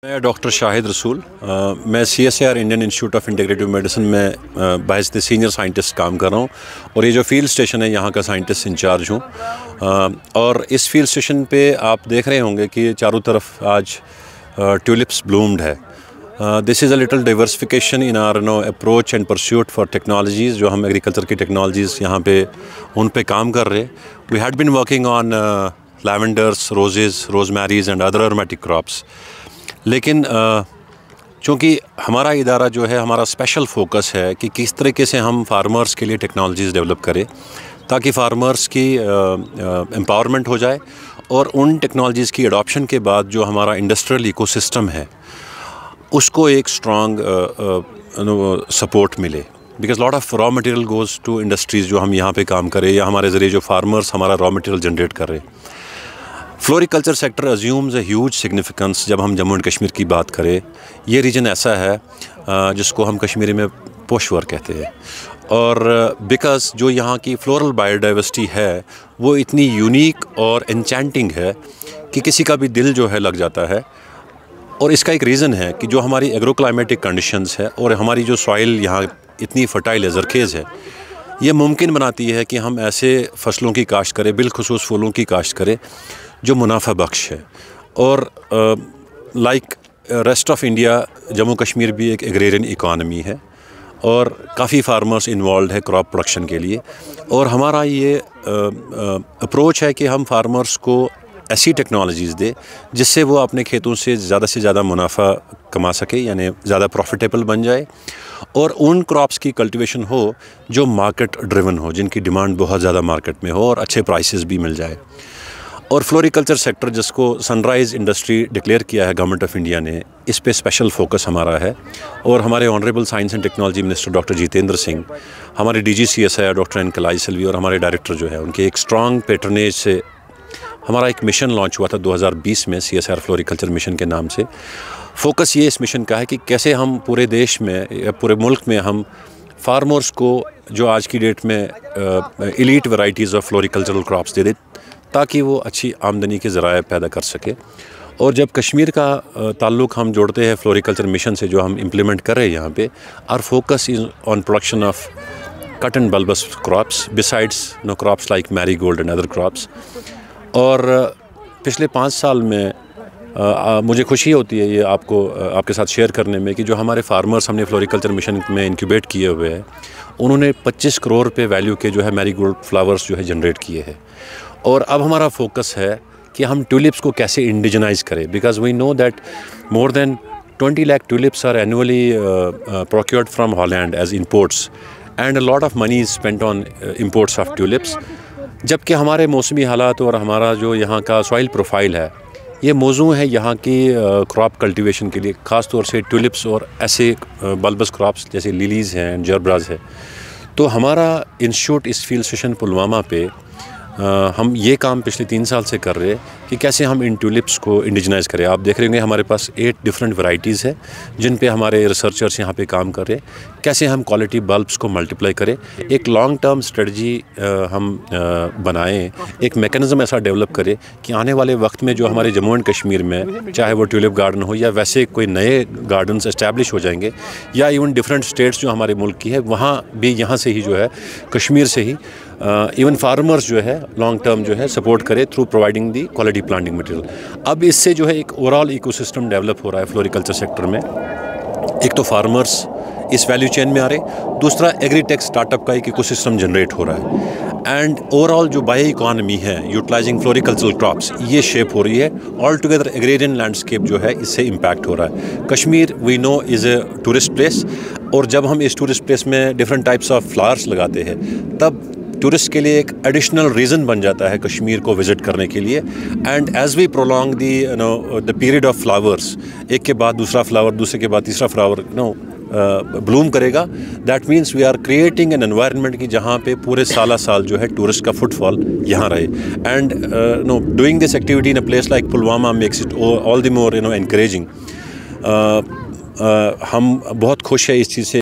मैं डॉक्टर शाहिद रसूल मैं CSIR Indian institute of integrative medicine में बाइस सीनियर साइंटिस्ट काम कर रहा हूँ और ये जो फील्ड स्टेशन है यहाँ का साइंटिस्ट इंचार्ज हूँ। और इस फील्ड स्टेशन पे आप देख रहे होंगे कि चारों तरफ आज ट्यूलिप्स ब्लूम्ड है। This is a little diversification in our approach and pursuit for technologies. जो हम एग्रीकल्चर की टेक्नोलॉजीज़ यहाँ पे उन पे काम कर रहे। We had been working on lavenders, roses, rosemaries and other aromatic crops. लेकिन चूँकि हमारा इदारा जो है, हमारा स्पेशल फोकस है कि किस तरीके से हम फार्मर्स के लिए टेक्नोलॉजीज़ डेवलप करें ताकि फार्मर्स की एम्पावरमेंट हो जाए और उन टेक्नोलॉजीज़ की अडॉप्शन के बाद जो हमारा इंडस्ट्रियल इकोसिस्टम है उसको एक स्ट्रॉन्ग सपोर्ट मिले। Because lot of raw material goes to industries जो हम यहाँ पे काम करें या हमारे ज़रिए जो फार्मर्स हमारा रॉ मटेरियल जनरेट कर रहे हैं। Floriculture sector assumes a huge significance. जब हम जम्मू एंड कश्मीर की बात करें, ये रीजन ऐसा है जिसको हम कश्मीरी में पोशवर कहते हैं। और बिकॉज़ जो यहाँ की फ्लोरल बायोडाइवर्सिटी है वो इतनी यूनिक और एन्चेंटिंग है कि किसी का भी दिल जो है लग जाता है। और इसका एक रीज़न है कि जो हमारी एग्रोक्लाइमेटिक कंडीशंस है और हमारी जो सॉइल यहाँ इतनी फर्टाइल है, ज़रखेज़ है, ये मुमकिन बनाती है कि हम ऐसे फसलों की काश्त करें, बिलखुसूस फूलों की काश्त करें जो मुनाफा बख्श है। और like rest of India, Jammu Kashmir भी एक एग्रेरियन इकॉनमी है और काफ़ी फार्मर्स इन्वॉल्व है क्रॉप प्रोडक्शन के लिए। और हमारा ये अप्रोच है कि हम फार्मर्स को ऐसी टेक्नोलॉजीज़ दे जिससे वो अपने खेतों से ज़्यादा मुनाफा कमा सके, यानी ज़्यादा प्रॉफिटेबल बन जाए। और उन क्रॉप्स की कल्टीवेशन हो जो मार्केट ड्रिवन हो, जिनकी डिमांड बहुत ज़्यादा मार्केट में हो और अच्छे प्राइसेस भी मिल जाए। और फ्लोरिकल्चर सेक्टर, जिसको सनराइज़ इंडस्ट्री डिक्लेयर किया है गवर्नमेंट ऑफ इंडिया ने, इस पे स्पेशल फोकस हमारा है। और हमारे honourable science and technology minister doctor Jitendra Singh, हमारे DG CSIR डॉक्टर एन कलाई सिल्वी और हमारे डायरेक्टर जो है, उनके एक स्ट्रॉन्ग पैट्रनेज से हमारा एक मिशन लॉन्च हुआ था 2020 में, CSIR फ्लोरिकल्चर मिशन के नाम से। फोकस ये इस मिशन का है कि कैसे हम पूरे देश में या पूरे मुल्क में हम फार्मर्स को जो आज की डेट में एलीट वैरायटीज़ ऑफ फ्लोरिकल्चरल क्रॉप्स दे दें ताकि वो अच्छी आमदनी के ज़राए पैदा कर सके। और जब कश्मीर का ताल्लुक़ हम जोड़ते हैं फ्लोरिकल्चर मिशन से जो हम इम्प्लीमेंट कर रहे हैं यहाँ पे, our focus is on production of cut and bulbous crops besides crops like marigold and other crops. और पिछले 5 साल में मुझे खुशी होती है ये आपके साथ शेयर करने में कि जो हमारे फार्मर्स हमने फ्लोरिकल्चर मिशन में इंक्यूबेट किए हुए हैं, उन्होंने 25 करोड़ रुपये वैल्यू के जो है मैरीगोल्ड फ्लावर्स जो है जनरेट किए हैं। और अब हमारा फोकस है कि हम ट्यूलिप्स को कैसे इंडिजनाइज़ करें। Because we know that more than 20 lakh tulips are annually procured from Holland as imports and a lot of money is spent on imports of tulips. जबकि हमारे मौसमी हालात और हमारा जो यहाँ का सॉइल प्रोफाइल है, ये मौजू है यहाँ की क्रॉप कल्टीवेशन के लिए, ख़ास तौर से ट्यूलिप्स और ऐसे बल्बस क्रॉप्स जैसे लिलीज़ हैं एंड जरबराज है। तो हमारा इंस्टीट्यूट इस फील्ड स्टेशन पुलवामा पे हम ये काम पिछले 3 साल से कर रहे हैं कि कैसे हम इन ट्यूलिप्स को इंडिजनाइज़ करें। आप देख रहे होंगे हमारे पास 8 डिफरेंट वैरायटीज़ है जिन पे हमारे रिसर्चर्स यहाँ पे काम कर रहे हैं। कैसे हम क्वालिटी बल्ब्स को मल्टीप्लाई करें, एक लॉन्ग टर्म स्ट्रेटजी हम बनाएं, एक मैकेनिज़्म ऐसा डेवलप करें कि आने वाले वक्त में जो हमारे जम्मू एंड कश्मीर में, चाहे वो ट्यूलिप गार्डन हो या वैसे कोई नए गार्डन्स इस्टेब्लिश हो जाएंगे या इवन डिफरेंट स्टेट्स जो हमारे मुल्क की है, वहाँ भी यहाँ से ही जो है कश्मीर से ही इवन फार्मर्स जो है लॉन्ग टर्म जो है सपोर्ट करे through providing the quality planting material. अब इससे जो है एक ओवरऑल इकोसिस्टम डेवलप हो रहा है फ्लोरिकल्चर सेक्टर में। एक तो फार्मर्स इस वैल्यू चेन में आ रहे, दूसरा एग्रीटेक स्टार्टअप का एक इकोसिस्टम जनरेट हो रहा है एंड ओवरऑल जो बायो इकॉनमी है यूटिलाइजिंग फ्लोरिकल्चरल क्रॉप्स, ये शेप हो रही है। ऑल टुगेदर एग्रेरियन लैंडस्केप जो है इससे इम्पैक्ट हो रहा है। Kashmir we know is a tourist place, और जब हम इस टूरिस्ट प्लेस में डिफरेंट टाइप्स ऑफ फ्लावर्स लगाते हैं तब टूरिस्ट के लिए एक एडिशनल रीज़न बन जाता है कश्मीर को विज़िट करने के लिए। And as we prolong the period of flowers, एक के बाद दूसरा फ्लावर, दूसरे के बाद तीसरा फ्लावर ब्लूम करेगा, that means we are creating an environment की जहाँ पे पूरे साल जो है टूरिस्ट का फुटफॉल यहाँ रहे। And doing this activity in a place like Pulwama makes it all the more encouraging. हम बहुत खुश है इस चीज़ से।